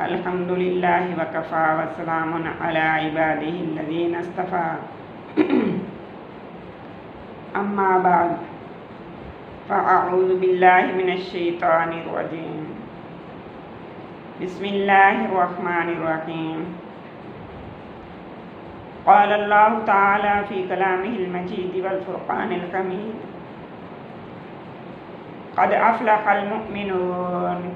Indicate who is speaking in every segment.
Speaker 1: الحمدللہ وکفا وسلام علی عبادہ الذین اصطفى اما بعد فاعوذ باللہ من الشیطان الرجیم بسم اللہ الرحمن الرحیم قال اللہ تعالی فی کلامہ المجید والفرقان الحمید قد افلح المؤمنون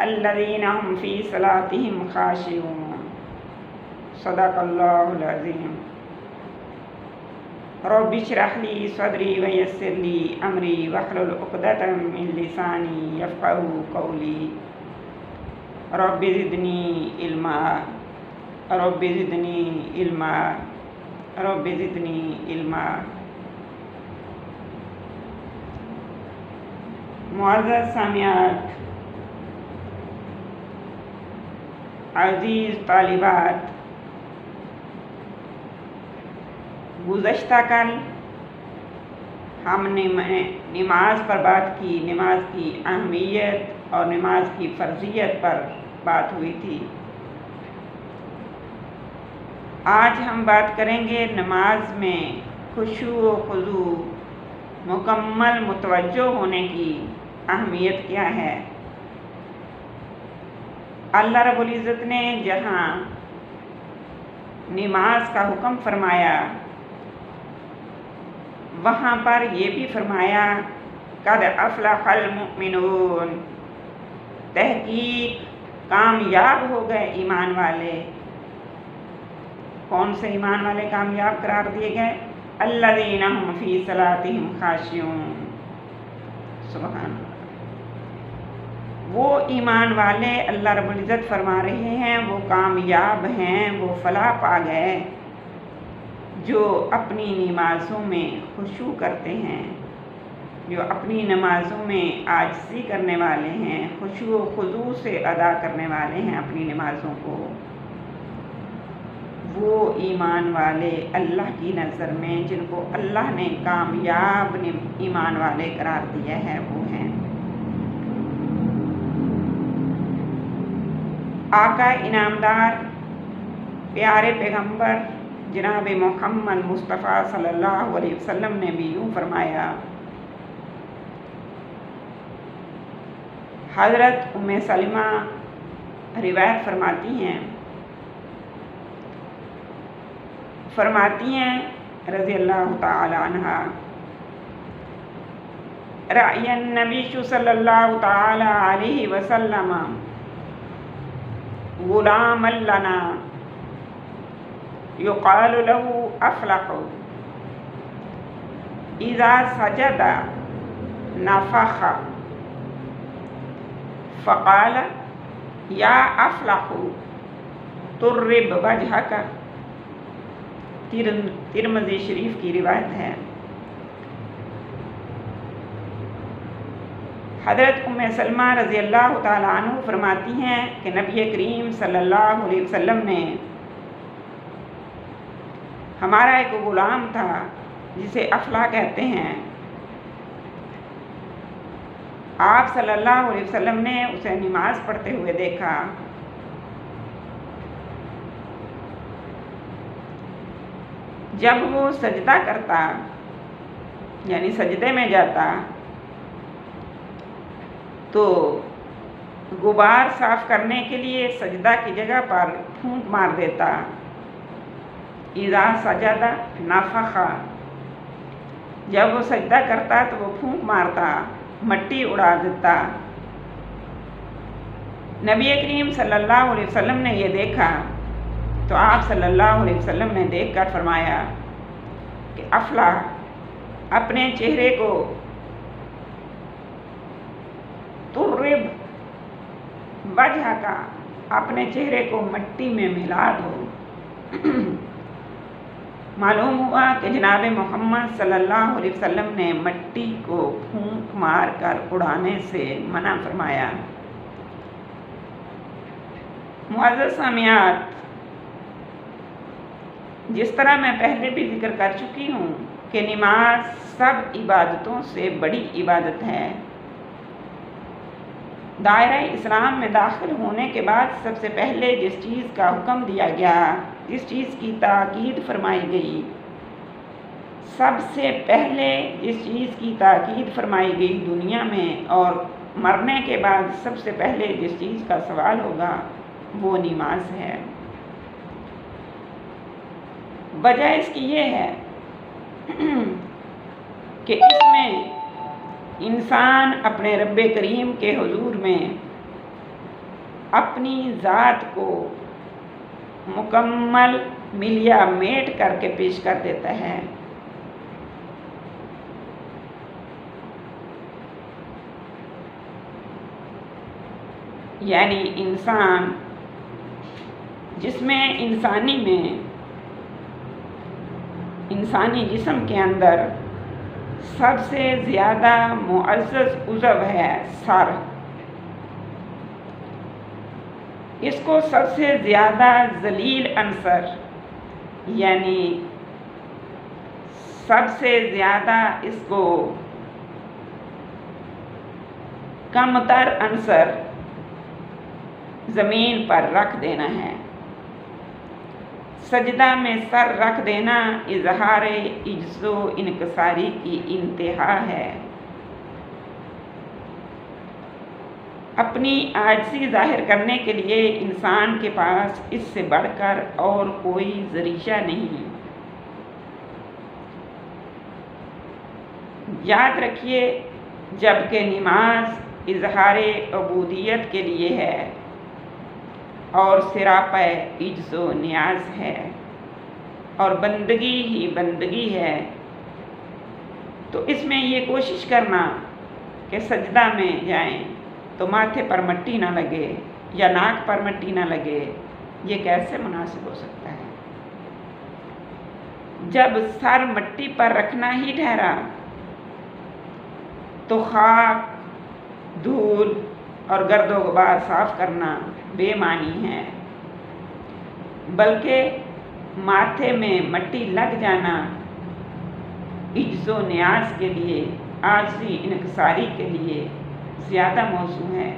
Speaker 1: الذین هم فی صلاتهم خاشعون صدق اللہ العظیم رب اشرح لی صدری ویسر لی امری واحلل عقدۃ من لسانی یفقهوا قولی رب زدنی علما رب زدنی علما رب زدنی علما۔ معزز سامعات، عزیز طالبات، گزشتہ کل ہم نے نماز پر بات کی، نماز کی اہمیت اور نماز کی فرضیت پر بات ہوئی تھی۔ آج ہم بات کریں گے نماز میں خشوع و خضوع، مکمل متوجہ ہونے کی اہمیت کیا ہے۔ اللہ رب العزت نے جہاں نماز کا حکم فرمایا، وہاں پر یہ بھی فرمایا قد افلح المؤمنون، تحقیق کامیاب ہو گئے ایمان والے۔ کون سے ایمان والے کامیاب قرار دیے گئے؟ الذین هم فی صلاتهم خاشعون۔ سبحان اللہ۔ وہ ایمان والے اللہ رب العزت فرما رہے ہیں وہ کامیاب ہیں، وہ فلاح پا گئے جو اپنی نمازوں میں خشوع کرتے ہیں، جو اپنی نمازوں میں عاجزی کرنے والے ہیں، خشوع و خضوع سے ادا کرنے والے ہیں اپنی نمازوں کو۔ وہ ایمان والے اللہ کی نظر میں جن کو اللہ نے کامیاب ایمان والے قرار دیا ہے وہ ہیں۔ آقا انعامدار پیارے پیغمبر جناب محمد مصطفیٰ صلی اللہ علیہ وسلم نے بھی یوں فرمایا۔ حضرت ام سلمہ روایت فرماتی ہیں رضی اللہ تعالی عنہ، رأی النبی صلی اللہ تعالی علیہ وسلم غلام لنا یقال له افلح اذا سجد نفخ فقال یا افلح ترب وجهک۔ ترمذی شریف کی روایت ہے۔ حضرت ام سلمہ رضی اللہ تعالیٰ عنہ فرماتی ہیں کہ نبی کریم صلی اللہ علیہ وسلم نے، ہمارا ایک غلام تھا جسے افلا کہتے ہیں، آپ صلی اللہ علیہ وسلم نے اسے نماز پڑھتے ہوئے دیکھا۔ جب وہ سجدہ کرتا یعنی سجدے میں جاتا تو غبار صاف کرنے کے لیے سجدہ کی جگہ پر پھونک مار دیتا۔ اذا سجد نفخ، جب وہ سجدہ کرتا تو وہ پھونک مارتا، مٹی اڑا دیتا۔ نبی کریم صلی اللہ علیہ وسلم نے یہ دیکھا تو آپ صلی اللہ علیہ وسلم نے دیکھ کر فرمایا کہ افلاح اپنے چہرے کو ترب وجہ کا، اپنے چہرے کو مٹی میں ملا دو۔ معلوم ہوا کہ جناب محمد صلی اللہ علیہ وسلم نے مٹی کو پھونک مار کر اڑانے سے منع فرمایا۔ معزز سامعات، جس طرح میں پہلے بھی ذکر کر چکی ہوں کہ نماز سب عبادتوں سے بڑی عبادت ہے۔ دائرہ اسلام میں داخل ہونے کے بعد سب سے پہلے جس چیز کا حکم دیا گیا، جس چیز کی تاکید فرمائی گئی، سب سے پہلے جس چیز کی تاکید فرمائی گئی دنیا میں، اور مرنے کے بعد سب سے پہلے جس چیز کا سوال ہوگا وہ نماز ہے۔ وجہ اس کی یہ ہے کہ اس میں انسان اپنے رب کریم کے حضور میں اپنی ذات کو مکمل ملیا میٹ کر کے پیش کر دیتا ہے۔ یعنی انسان جس میں انسانی جسم کے اندر سب سے زیادہ معزز عضو ہے سر، اس کو سب سے زیادہ ذلیل عنصر، یعنی سب سے زیادہ اس کو کم تر عنصر زمین پر رکھ دینا ہے۔ سجدہ میں سر رکھ دینا اظہار عجز و انکساری کی انتہا ہے۔ اپنی عاجزی ظاہر کرنے کے لیے انسان کے پاس اس سے بڑھ کر اور کوئی ذریعہ نہیں۔ یاد رکھیے، جبکہ نماز اظہار عبودیت کے لیے ہے اور سراپا عجز و نیاز ہے، اور بندگی ہی بندگی ہے، تو اس میں یہ کوشش کرنا کہ سجدہ میں جائیں تو ماتھے پر مٹی نہ لگے یا ناک پر مٹی نہ لگے، یہ کیسے مناسب ہو سکتا ہے؟ جب سر مٹی پر رکھنا ہی ٹھہرا تو خاک، دھول اور گرد و غبار صاف کرنا بے معنی ہے، بلکہ ماتھے میں مٹی لگ جانا عجز و نیاز کے لیے، عاجزی انکساری کے لیے زیادہ موزوں ہے۔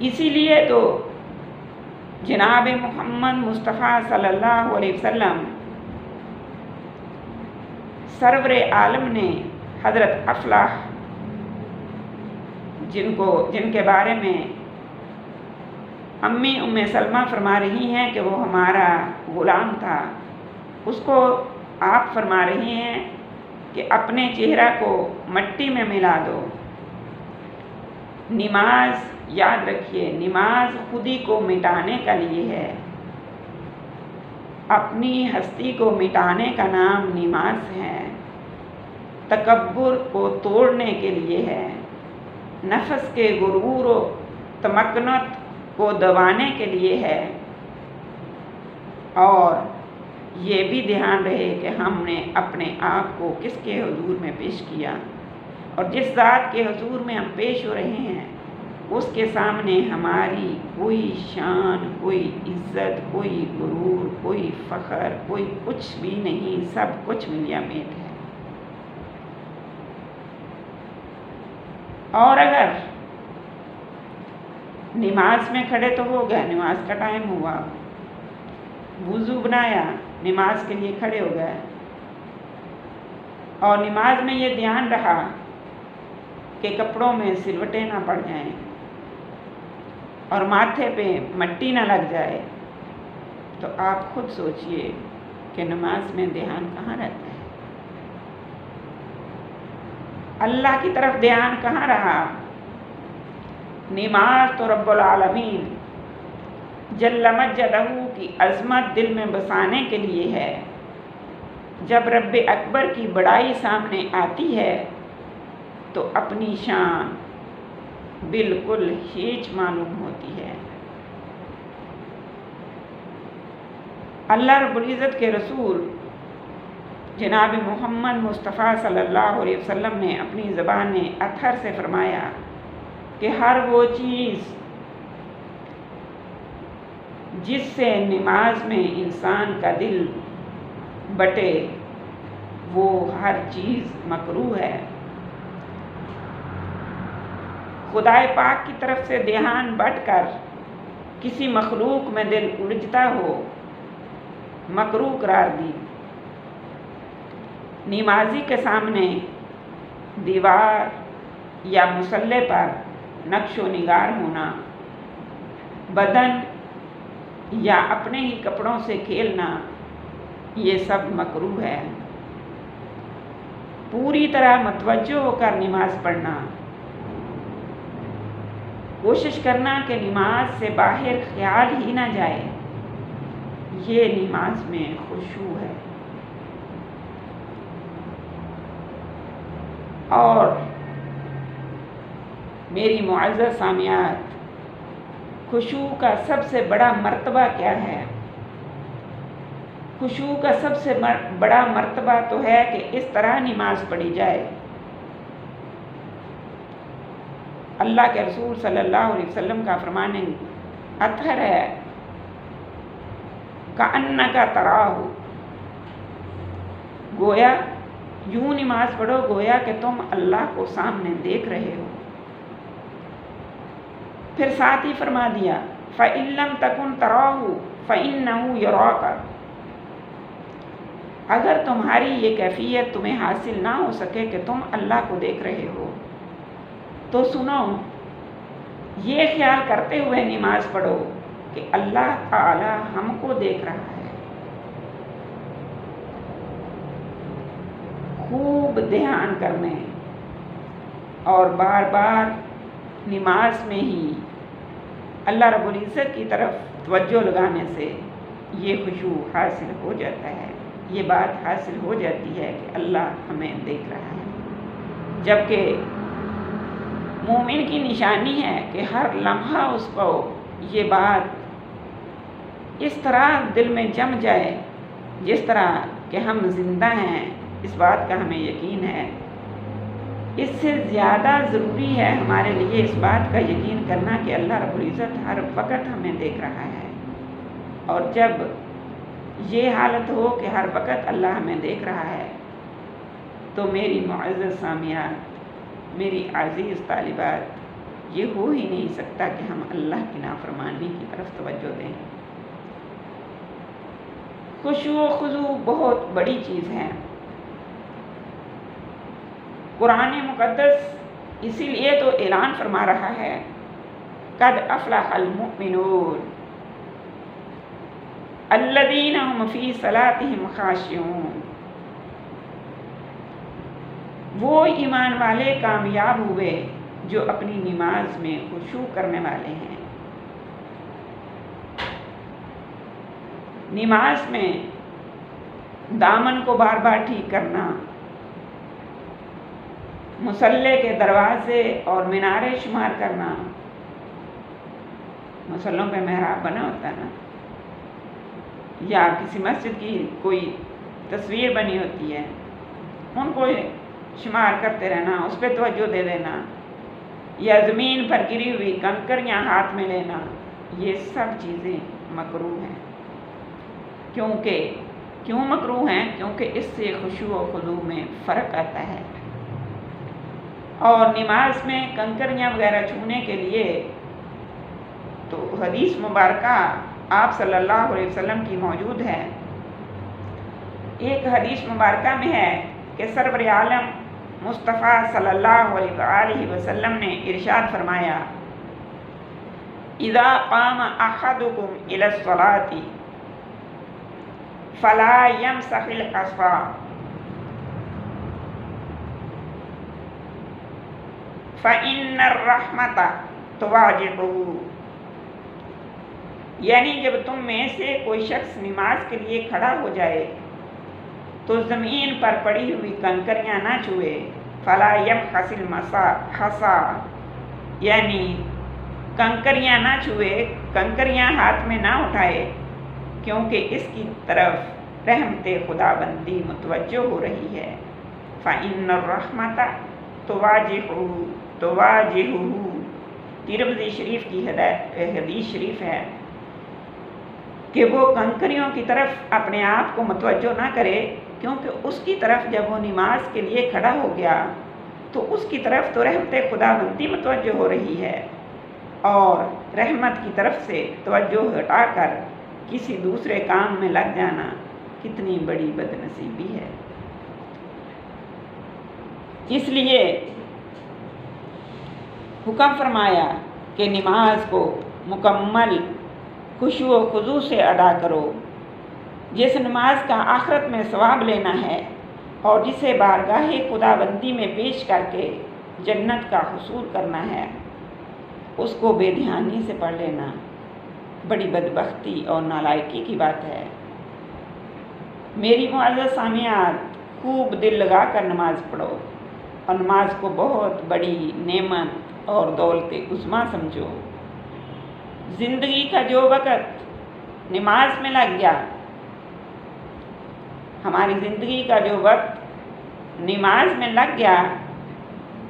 Speaker 1: اسی لیے تو جناب محمد مصطفیٰ صلی اللہ علیہ وسلم سرور عالم نے حضرت افلاح، جن کے بارے میں امی ام سلمہ فرما رہی ہیں کہ وہ ہمارا غلام تھا، اس کو آپ فرما رہی ہیں کہ اپنے چہرہ کو مٹی میں ملا دو۔ نماز، یاد رکھیے، نماز خودی کو مٹانے کا لیے ہے، اپنی ہستی کو مٹانے کا نام نماز ہے، تکبر کو توڑنے کے لیے ہے، نفس کے غرور و تمکنت کو دبانے کے لیے ہے، اور یہ بھی دھیان رہے کہ ہم نے اپنے آپ کو کس کے حضور میں پیش کیا، اور جس ذات کے حضور میں ہم پیش ہو رہے ہیں اس کے سامنے ہماری کوئی شان، کوئی عزت، کوئی غرور، کوئی فخر، کوئی کچھ بھی نہیں، سب کچھ ملیا میٹ ہے۔ اور اگر نماز میں کھڑے تو ہو گئے، نماز کا ٹائم ہوا، وضو بنایا، نماز کے لیے کھڑے ہو گئے، اور نماز میں یہ دھیان رہا کہ کپڑوں میں سلوٹیں نہ پڑ جائیں اور ماتھے پہ مٹی نہ لگ جائے، تو آپ خود سوچئے کہ نماز میں دھیان کہاں رہتا ہے؟ اللہ کی طرف دھیان کہاں رہا؟ نماز تو رب العالمین جل مجدہ کی عظمت دل میں بسانے کے لیے ہے۔ جب رب اکبر کی بڑائی سامنے آتی ہے تو اپنی شان بالکل ہیچ معلوم ہوتی ہے۔ اللہ رب العزت کے رسول جناب محمد مصطفیٰ صلی اللہ علیہ وسلم نے اپنی زبان اطہر سے فرمایا کہ ہر وہ چیز جس سے نماز میں انسان کا دل بٹے وہ ہر چیز مکروہ ہے۔ خدائے پاک کی طرف سے دھیان بٹ کر کسی مخلوق میں دل الجھتا ہو مکروہ قرار دی۔ نمازی کے سامنے دیوار یا مصلی پر نقش و نگار ہونا، بدن یا اپنے ہی کپڑوں سے کھیلنا، یہ سب مکروہ ہے۔ پوری طرح متوجہ ہو کر نماز پڑھنا، کوشش کرنا کہ نماز سے باہر خیال ہی نہ جائے، یہ نماز میں خشوع ہے۔ اور میری معزز سامعات، خشوع کا سب سے بڑا مرتبہ کیا ہے؟ خشوع کا سب سے بڑا مرتبہ تو ہے کہ اس طرح نماز پڑھی جائے۔ اللہ کے رسول صلی اللہ علیہ وسلم کا فرمان اطہر ہے، کأنک تراہ، گویا یوں نماز پڑھو گویا کہ تم اللہ کو سامنے دیکھ رہے ہو۔ پھر ساتھ ہی فرما دیا فَإِن لَمْ تَكُنْ تَرَاهُ فَإِنَّهُ يَرَاكَ، اگر تمہاری یہ کیفیت تمہیں حاصل نہ ہو سکے کہ تم اللہ کو دیکھ رہے ہو تو سنو، یہ خیال کرتے ہوئے نماز پڑھو کہ اللہ تعالی ہم کو دیکھ رہا ہے۔ خوب دھیان کرنے اور بار بار نماز میں ہی اللہ رب العزت کی طرف توجہ لگانے سے یہ خشوع حاصل ہو جاتا ہے، یہ بات حاصل ہو جاتی ہے کہ اللہ ہمیں دیکھ رہا ہے۔ جبکہ مومن کی نشانی ہے کہ ہر لمحہ اس کو یہ بات اس طرح دل میں جم جائے جس طرح کہ ہم زندہ ہیں، اس بات کا ہمیں یقین ہے۔ اس سے زیادہ ضروری ہے ہمارے لیے اس بات کا یقین کرنا کہ اللہ رب العزت ہر وقت ہمیں دیکھ رہا ہے۔ اور جب یہ حالت ہو کہ ہر وقت اللہ ہمیں دیکھ رہا ہے تو میری معزز سامعات، میری عزیز طالبات، یہ ہو ہی نہیں سکتا کہ ہم اللہ کی نافرمانی کی طرف توجہ دیں۔ خشوع و خضوع بہت بڑی چیز ہے۔ قرآن مقدس اسی لیے تو اعلان فرما رہا ہے قد افلح المؤمنون الذین هم فی صلاتهم خاشعون، وہ ایمان والے کامیاب ہوئے جو اپنی نماز میں خشوع کرنے والے ہیں۔ نماز میں دامن کو بار بار ٹھیک کرنا، مصلی کے دروازے اور مینارے شمار کرنا، مصلوں پہ محراب بنا ہوتا ہے نا، یا کسی مسجد کی کوئی تصویر بنی ہوتی ہے، ان کو شمار کرتے رہنا، اس پہ توجہ دے دینا، یا زمین پر گری ہوئی کنکریاں ہاتھ میں لینا، یہ سب چیزیں مکروہ ہیں۔ کیوں مکروہ ہیں؟ کیونکہ اس سے خشوع و خضوع میں فرق آتا ہے۔ اور نماز میں کنکریاں وغیرہ چھونے کے لیے تو حدیث مبارکہ آپ صلی اللہ علیہ وسلم کی موجود ہے۔ ایک حدیث مبارکہ میں ہے کہ سرور عالم مصطفیٰ صلی اللہ علیہ وآلہ وسلم نے ارشاد فرمایا اذا قام احدکم الی الصلاۃ فلا یمسح الحصى فإن الرحمة تواجهه، یعنی جب تم میں سے کوئی شخص نماز کے لیے کھڑا ہو جائے تو زمین پر پڑی ہوئی کنکریاں نہ چھوئے، فلا یمحص الحصى، یعنی کنکریاں نہ چھوئے، کنکریاں ہاتھ میں نہ اٹھائے، کیونکہ اس کی طرف رحمت خدا بندی متوجہ ہو رہی ہے۔ فإن الرحمة تواجهه، ترمذی شریف کی حدیث شریف ہے کہ وہ کنکریوں کی طرف اپنے آپ کو متوجہ نہ کرے، کیونکہ اس کی طرف جب وہ نماز کے لیے کھڑا ہو گیا تو اس کی طرف تو رحمت خداوندی متوجہ ہو رہی ہے، اور رحمت کی طرف سے توجہ ہٹا کر کسی دوسرے کام میں لگ جانا کتنی بڑی بد نصیبی ہے۔ اس لیے حکم فرمایا کہ نماز کو مکمل خشوع و خضوع سے ادا کرو۔ جس نماز کا آخرت میں ثواب لینا ہے اور جسے بارگاہ خداوندی میں پیش کر کے جنت کا حصول کرنا ہے، اس کو بے دھیانی سے پڑھ لینا بڑی بدبختی اور نالائکی کی بات ہے۔ میری معزز سامعات، خوب دل لگا کر نماز پڑھو اور نماز کو بہت بڑی نعمت اور دولت عظمیٰ سمجھو۔ زندگی کا جو وقت نماز میں لگ گیا، ہماری زندگی کا جو وقت نماز میں لگ گیا،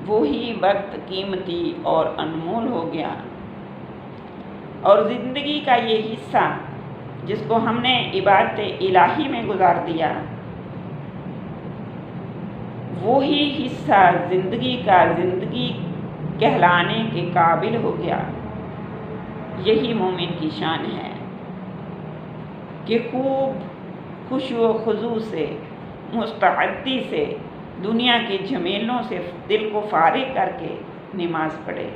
Speaker 1: وہی وقت قیمتی اور انمول ہو گیا، اور زندگی کا یہ حصہ جس کو ہم نے عبادت الہی میں گزار دیا، وہی حصہ زندگی کا زندگی کہلانے کے قابل ہو گیا۔ یہی مومن کی شان ہے کہ خوب خشوع و خضوع سے، مستعدی سے، دنیا کے جھمیلوں سے دل کو فارغ کر کے نماز پڑھے۔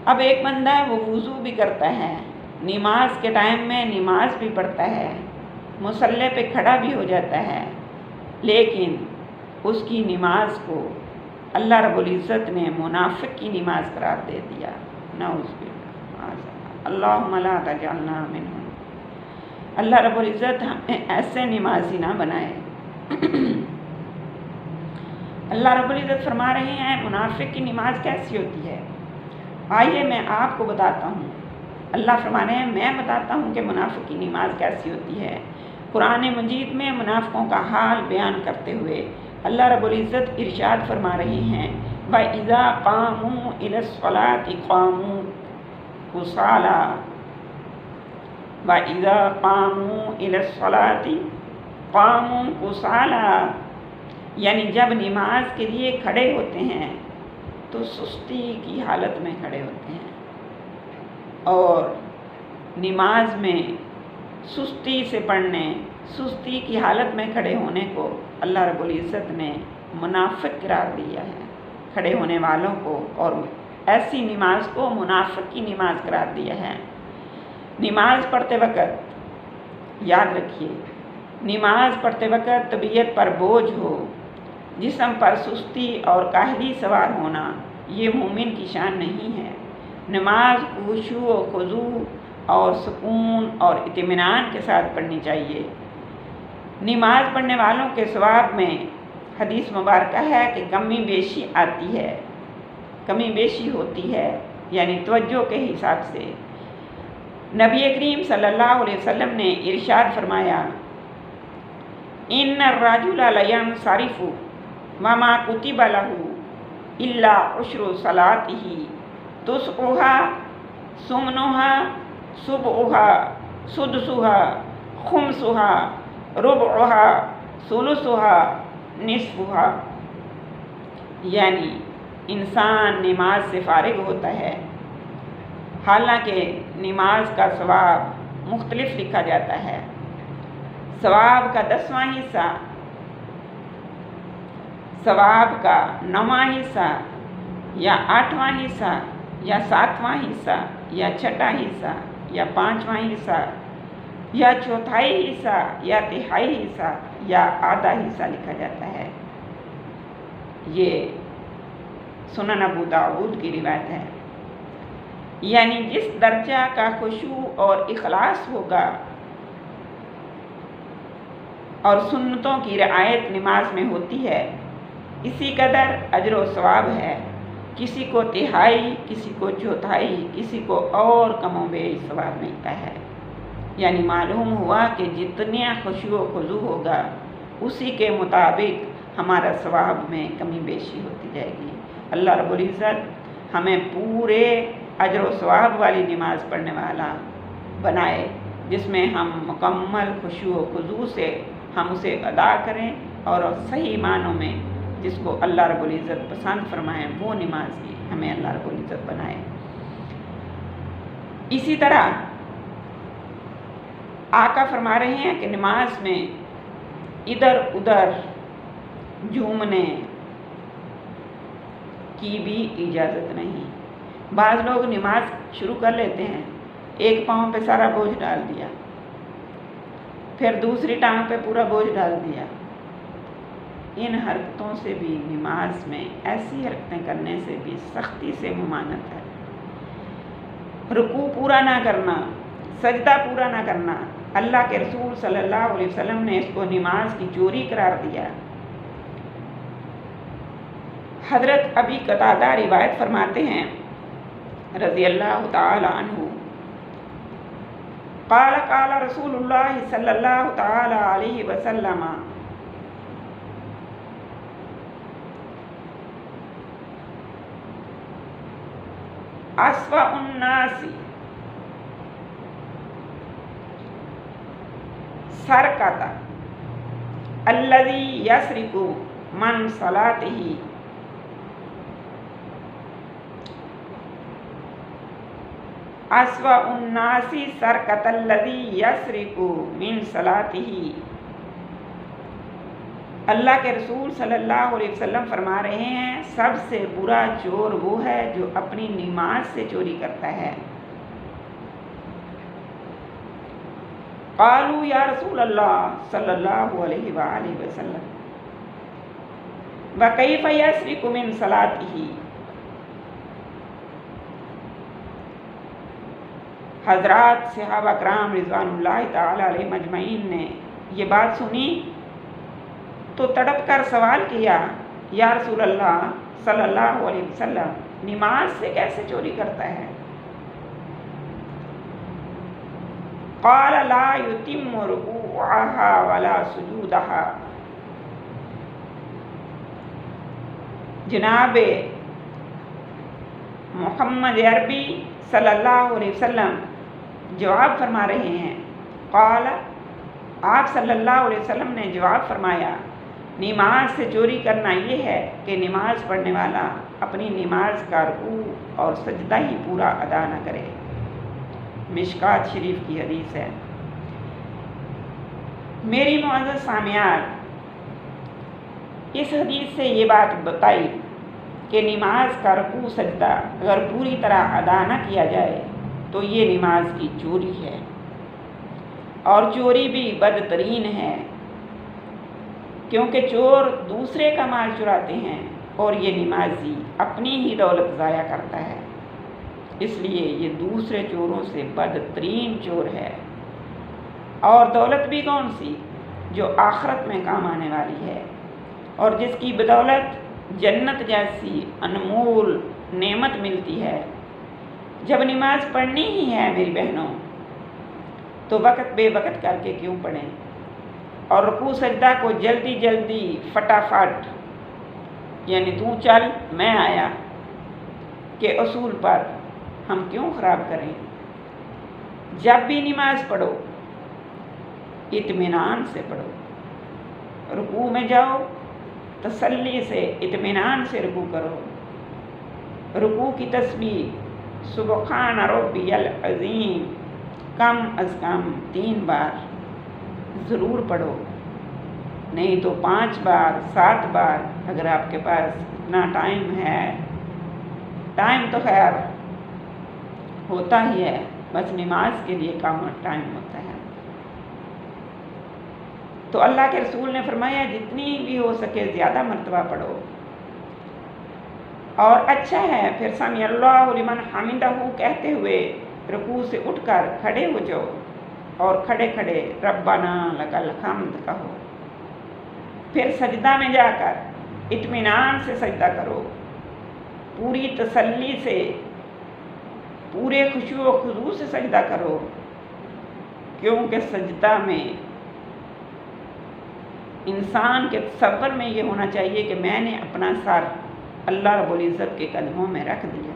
Speaker 1: اب ایک بندہ ہے، وہ وضو بھی کرتا ہے، نماز کے ٹائم میں نماز بھی پڑھتا ہے، مصلی پہ کھڑا بھی ہو جاتا ہے، لیکن اس کی نماز کو اللہ رب العزت نے منافق کی نماز قرار دے دیا۔ نعوذ باللہ، اللہم لا تجعلنا منہم۔ اللہ رب العزت ہمیں ایسے نمازی نہ بنائے۔ اللہ رب العزت فرما رہے ہیں منافق کی نماز کیسی ہوتی ہے۔ آئیے میں آپ کو بتاتا ہوں۔ اللہ فرما رہے ہیں میں بتاتا ہوں کہ منافق کی نماز کیسی ہوتی ہے۔ قرآن مجید میں منافقوں کا حال بیان کرتے ہوئے اللہ رب العزت ارشاد فرما رہے ہیں وَإِذَا قَامُوا إِلَى الصَّلَاةِ قَامُوا كُسَالَىٰ وَإِذَا قَامُوا إِلَى الصَّلَاةِ قَامُوا كُسَالَىٰ، یعنی جب نماز کے لیے کھڑے ہوتے ہیں تو سستی کی حالت میں کھڑے ہوتے ہیں، اور نماز میں سستی سے پڑھنے، سستی کی حالت میں کھڑے ہونے کو اللہ رب العزت نے منافق قرار دیا ہے، کھڑے ہونے والوں کو، اور ایسی نماز کو منافق کی نماز قرار دیا ہے۔ نماز پڑھتے وقت یاد رکھیے، نماز پڑھتے وقت طبیعت پر بوجھ ہو، جسم پر سستی اور کاہلی سوار ہونا، یہ مومن کی شان نہیں ہے۔ نماز خشوع و خضوع اور سکون اور اطمینان کے ساتھ پڑھنی چاہیے۔ نماز پڑھنے والوں کے ثواب میں حدیث مبارکہ ہے کہ کمی بیشی آتی ہے، کمی بیشی ہوتی ہے، یعنی توجہ کے حساب سے۔ نبی کریم صلی اللہ علیہ وسلم نے ارشاد فرمایا ان الرجل لینصرف وما کتب له الا عشر صلاته تسعها ثمنها سبعها سدسها خمسها ربعها ثلثها نصفها، یعنی انسان نماز سے فارغ ہوتا ہے، حالانکہ نماز کا ثواب مختلف لکھا جاتا ہے۔ ثواب کا 10واں حصہ، ثواب کا 9واں حصہ، یا 8واں حصہ، یا 7واں حصہ، یا 6واں حصہ، یا 5واں حصہ، یا 1/4 حصہ، یا 1/3 حصہ، یا آدھا حصہ لکھا جاتا ہے۔ یہ سنن ابو داؤد کی روایت ہے۔ یعنی جس درجہ کا خشوع اور اخلاص ہوگا اور سنتوں کی رعایت نماز میں ہوتی ہے، اسی قدر اجر و ثواب ہے۔ کسی کو 1/3، کسی کو 1/4، کسی کو اور کم و بیش ثواب ملتا ہے۔ یعنی معلوم ہوا کہ جتنے خشوع و خضوع ہوگا اسی کے مطابق ہمارا ثواب میں کمی بیشی ہوتی جائے گی۔ اللہ رب العزت ہمیں پورے اجر و ثواب والی نماز پڑھنے والا بنائے، جس میں ہم مکمل خشوع و خضوع سے ہم اسے ادا کریں اور صحیح معنوں میں جس کو اللہ رب العزت پسند فرمائے وہ نماز کی ہمیں اللہ رب العزت بنائے۔ اسی طرح آقا فرما رہے ہیں کہ نماز میں ادھر ادھر جھومنے کی بھی اجازت نہیں۔ بعض لوگ نماز شروع کر لیتے ہیں، ایک پاؤں پہ سارا بوجھ ڈال دیا، پھر دوسری ٹانگ پہ پورا بوجھ ڈال دیا۔ ان حرکتوں سے بھی نماز میں ایسی حرکتیں کرنے سے بھی سختی سے ممانعت ہے۔ رکوع پورا نہ کرنا، سجدہ پورا نہ کرنا، اللہ کے رسول صلی اللہ علیہ وسلم نے اس کو نماز کی چوری قرار دیا۔ حضرت ابی قتادہ روایت فرماتے ہیں رضی اللہ تعالی عنہ، قال قال رسول اللہ صلی اللہ تعالی علیہ وسلم، اسوأ الناس سرقۃ الذی یسرق من صلاتہ اسوأ الناس سرقۃ الذی یسرق من صلاتہ۔ اللہ کے رسول صلی اللہ علیہ وسلم فرما رہے ہیں سب سے برا چور وہ ہے جو اپنی نماز سے چوری کرتا ہے۔ قالوا یا رسول اللہ صلی اللہ علیہ وآلہ وسلم وکیف یسرق من صلاتہ۔ حضرات صحابہ کرام رضوان اللہ تعالی علیہ مجمعین نے یہ بات سنی تو تڑپ کر سوال کیا، یا رسول اللہ صلی اللہ علیہ وسلم نماز سے کیسے چوری کرتا ہے؟ قال لا یتم رکوعها ولا سجودها۔ جناب محمد عربی صلی اللہ علیہ وسلم جواب فرما رہے ہیں، قال آپ صلی اللہ علیہ وسلم نے جواب فرمایا، نماز سے چوری کرنا یہ ہے کہ نماز پڑھنے والا اپنی نماز کا رکوع اور سجدہ ہی پورا ادا نہ کرے۔ مشکات شریف کی حدیث ہے۔ میری معزز سامعات، اس حدیث سے یہ بات بتائی کہ نماز کا رکوع سجدہ اگر پوری طرح ادا نہ کیا جائے تو یہ نماز کی چوری ہے، اور چوری بھی بدترین ہے، کیونکہ چور دوسرے کا مال چراتے ہیں اور یہ نمازی اپنی ہی دولت ضائع کرتا ہے، اس لیے یہ دوسرے چوروں سے بدترین چور ہے۔ اور دولت بھی کون سی؟ جو آخرت میں کام آنے والی ہے، اور جس کی بدولت جنت جیسی انمول نعمت ملتی ہے۔ جب نماز پڑھنی ہی ہے میری بہنوں تو وقت بے وقت کر کے کیوں پڑھیں، اور رکوع سجدہ کو جلدی جلدی فٹافٹ، یعنی تو چل میں آیا کے اصول پر ہم کیوں خراب کریں؟ جب بھی نماز پڑھو اطمینان سے پڑھو، رکوع میں جاؤ تسلی سے اطمینان سے رکوع کرو۔ رکوع کی تسبیح سبحان ربی العظیم کم از کم 3 بار ضرور پڑھو، نہیں تو 5 بار 7 بار اگر آپ کے پاس اتنا ٹائم ہے۔ ٹائم تو خیر ہوتا ہی ہے، بس نماز کے لیے کم ٹائم ہوتا ہے۔ تو اللہ کے رسول نے فرمایا جتنی بھی ہو سکے زیادہ مرتبہ پڑھو، اور اچھا ہے پھر سمیع اللہ لمن حمدہ کہتے ہوئے رکوع سے اٹھ کر کھڑے ہو جاؤ، اور کھڑے کھڑے ربنا لک الحمد کہو۔ پھر سجدہ میں جا کر اطمینان سے سجدہ کرو، پوری تسلی سے، پورے خشوع و خضوع سے سجدہ کرو، کیونکہ سجدہ میں انسان کے تصور میں یہ ہونا چاہیے کہ میں نے اپنا سر اللہ رب العزت کے قدموں میں رکھ دیا۔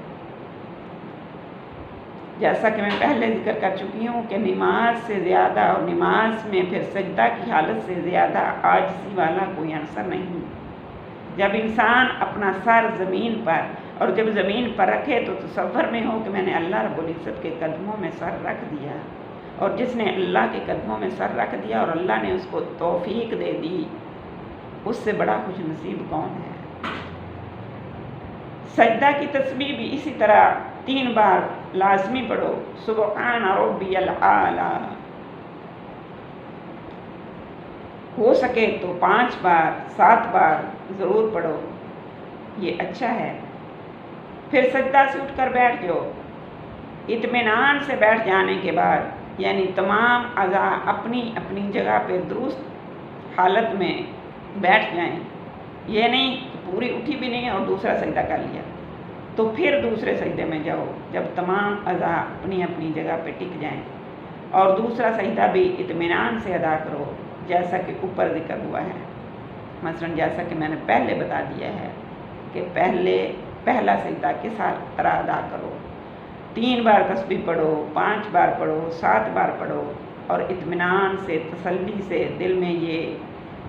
Speaker 1: جیسا کہ میں پہلے ذکر کر چکی ہوں کہ نماز سے زیادہ، اور نماز میں پھر سجدہ کی حالت سے زیادہ عاجزی والا کوئی عنصر نہیں۔ جب انسان اپنا سر زمین پر، اور جب زمین پر رکھے تو تصور میں ہو کہ میں نے اللہ رب العزت کے قدموں میں سر رکھ دیا، اور جس نے اللہ کے قدموں میں سر رکھ دیا اور اللہ نے اس کو توفیق دے دی، اس سے بڑا خوش نصیب کون ہے۔ سجدہ کی تسبیح بھی اسی طرح 3 بار لازمی پڑھو، سبحان ربی الاعلیٰ، ہو سکے تو 5 بار 7 بار ضرور پڑھو، یہ اچھا ہے۔ پھر سجدہ سے اٹھ کر بیٹھ جاؤ، اطمینان سے بیٹھ جانے کے بعد یعنی تمام اعضاء اپنی اپنی جگہ پہ درست حالت میں بیٹھ جائیں، یہ نہیں کہ پوری اٹھی بھی نہیں اور دوسرا سجدہ کر لیا، تو پھر دوسرے سجدے میں جاؤ جب تمام اعضاء اپنی اپنی جگہ پہ ٹک جائیں، اور دوسرا سجدہ بھی اطمینان سے ادا کرو جیسا کہ اوپر ذکر ہوا ہے۔ مثلا جیسا کہ میں نے پہلے بتا دیا ہے کہ پہلا سجدہ کس طرح ادا کرو، 3 بار تسبیح پڑھو، 5 بار پڑھو، 7 بار پڑھو، اور اطمینان سے تسلی سے دل میں یہ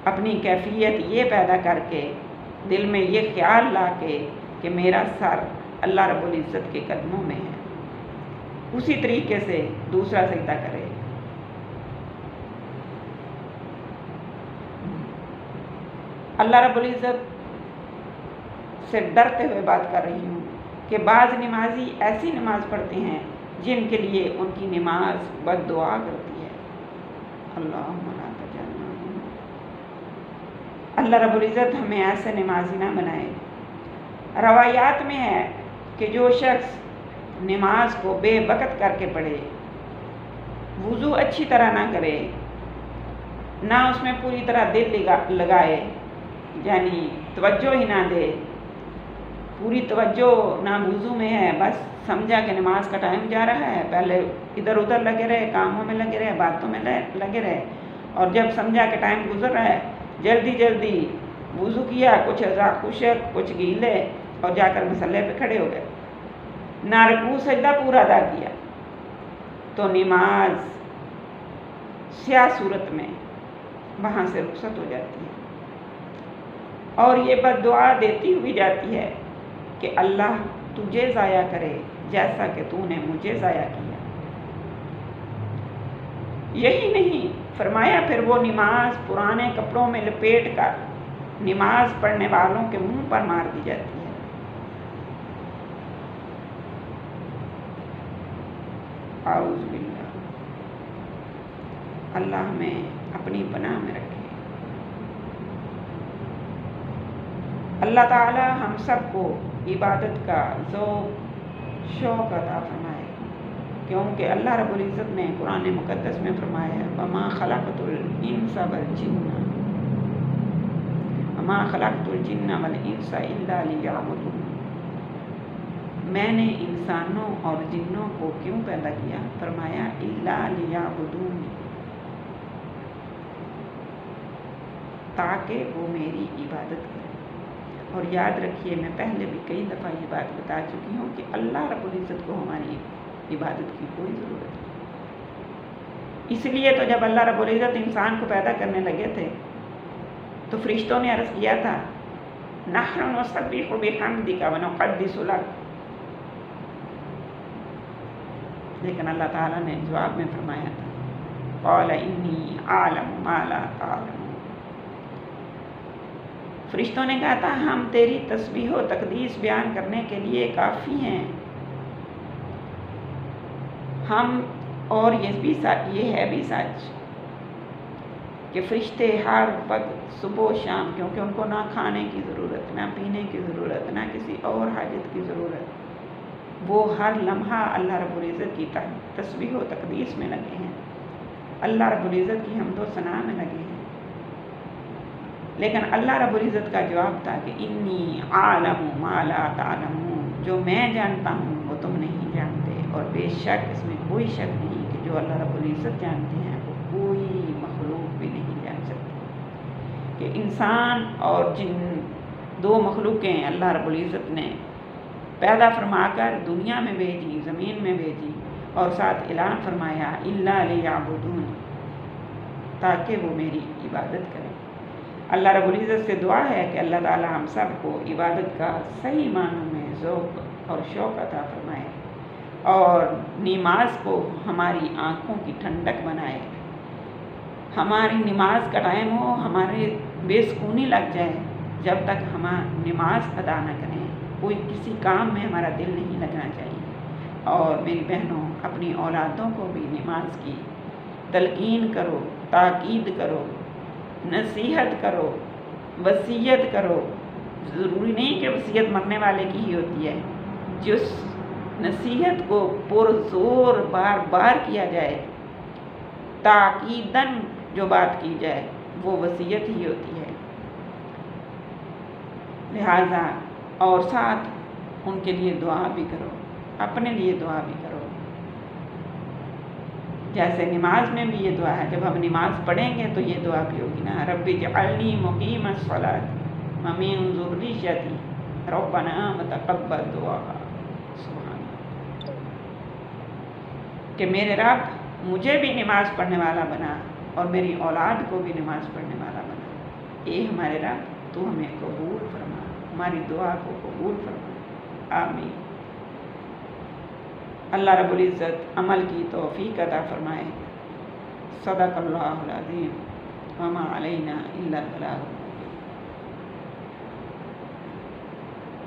Speaker 1: اپنی کیفیت یہ پیدا کر کے، دل میں یہ خیال لا کے کہ میرا سر اللہ رب العزت کے قدموں میں ہے، اسی طریقے سے دوسرا سجدہ کرے۔ اللہ رب العزت سے ڈرتے ہوئے بات کر رہی ہوں کہ بعض نمازی ایسی نماز پڑھتے ہیں جن کے لیے ان کی نماز بد دعا کرتی ہے۔ اللہم لا تجعلنا منہم۔ اللہ رب العزت ہمیں ایسے نمازی نہ بنائے۔ روایات میں ہے کہ جو شخص نماز کو بے وقت کر کے پڑھے، وضو اچھی طرح نہ کرے، نہ اس میں پوری طرح دل لگائے، یعنی توجہ ہی نہ دے، پوری توجہ نہ وضو میں ہے، بس سمجھا کہ نماز کا ٹائم جا رہا ہے، پہلے ادھر ادھر لگے رہے، کاموں میں لگے رہے، باتوں میں لگے رہے، اور جب سمجھا کہ ٹائم گزر رہا ہے جلدی جلدی وضو کیا، کچھ اعضاء خشک کچھ گیلے، اور جا کر مصلے پہ کھڑے ہو گئے، نہ رکوع سجدہ پورا ادا کیا، تو نماز سیاہ صورت میں وہاں سے رخصت ہو جاتی ہے، اور یہ بد دعا دیتی ہوئی جاتی ہے کہ اللہ تجھے ضائع کرے جیسا کہ تو نے مجھے ضائع کیا۔ یہی نہیں، فرمایا پھر وہ نماز پرانے کپڑوں میں لپیٹ کر نماز پڑھنے والوں کے منہ پر مار دی جاتی ہے۔ اعوذ باللہ، اللہ ہمیں اپنی پناہ میں رکھے۔ اللہ تعالی ہم سب کو عبادت کا ذوق شوق عطا فرمائے، کیونکہ اللہ رب العزت نے قرآن مقدس میں فرمایا ہے وَمَا خَلَقْتُ الْإِنسَ وَالْجِنَّ إِلَّا لِيَعْبُدُونِ۔ میں نے انسانوں اور جنوں کو کیوں پیدا کیا؟ فرمایا إِلَّا لِيَعْبُدُونِ، تاکہ وہ میری عبادت کریں۔ اور یاد رکھیے، میں پہلے بھی کئی دفعہ یہ بات بتا چکی ہوں کہ اللہ رب العزت کو ہماری عبادت کی کوئی ضرورت نہیں۔ اس لیے تو جب اللہ رب العزت انسان کو پیدا کرنے لگے تھے تو فرشتوں نے عرض کیا تھا نحن نسبح بحمدک ونقدس لک، لیکن اللہ تعالیٰ نے جواب میں فرمایا تھا قال انی اعلم ما لا تعلمون۔ فرشتوں نے کہا تھا ہم تیری تسبیح و تقدیس بیان کرنے کے لیے کافی ہیں، ہم، اور یہ ہے بھی سچ کہ فرشتے ہر وقت صبح و شام، کیونکہ ان کو نہ کھانے کی ضرورت، نہ پینے کی ضرورت، نہ کسی اور حاجت کی ضرورت، وہ ہر لمحہ اللہ رب العزت کی تسبیح و تقدیس میں لگے ہیں، اللہ رب العزت کی حمد و ثنا میں لگے ہیں۔ لیکن اللہ رب العزت کا جواب تھا کہ انی عالم ما لا تعلمون، جو میں جانتا ہوں وہ تم نہیں جانتے، اور بے شک اس میں کوئی شک نہیں کہ جو اللہ رب العزت جانتے ہیں وہ کوئی مخلوق بھی نہیں جان سکتی۔ کہ انسان اور جن 2 مخلوقیں اللہ رب العزت نے پیدا فرما کر دنیا میں بھیجی، زمین میں بھیجی، اور ساتھ اعلان فرمایا الا لیعبدون، تاکہ وہ میری عبادت کریں۔ اللہ رب العزت سے دعا ہے کہ اللہ تعالی ہم سب کو عبادت کا صحیح معنوں میں ذوق اور شوق عطا فرمائے، اور نماز کو ہماری آنکھوں کی ٹھنڈک بنائے۔ ہماری نماز کا ٹائم ہو، ہمارے بے سکونی لگ جائے جب تک ہم نماز ادا نہ کریں، کوئی کسی کام میں ہمارا دل نہیں لگنا چاہیے۔ اور میری بہنوں، اپنی اولادوں کو بھی نماز کی تلقین کرو، تاکید کرو، نصیحت کرو، وصیت کرو۔ ضروری نہیں کہ وصیت مرنے والے کی ہی ہوتی ہے، جس نصیحت کو پرزور بار بار کیا جائے، تاکیداً جو بات کی جائے، وہ وصیت ہی ہوتی ہے۔ لہٰذا اور ساتھ ان کے لیے دعا بھی کرو، اپنے لیے دعا بھی کرو۔ جیسے نماز میں بھی یہ دعا ہے، جب ہم نماز پڑھیں گے تو یہ دعا بھی ہوگی نا، رب اجعلنی مقیم الصلاۃ ومن ذریتی ربنا وتقبل دعا۔ سبحان اللہ، کہ میرے رب مجھے بھی نماز پڑھنے والا بنا اور میری اولاد کو بھی نماز پڑھنے والا بنا۔ اے ہمارے رب، تو ہمیں قبول فرما، ہماری دعا کو قبول فرما، آمین۔ اللہ رب العزت عمل کی توفیق عطا فرمائے۔ صدق اللہ العظیم، وما علینا الا البلاغ۔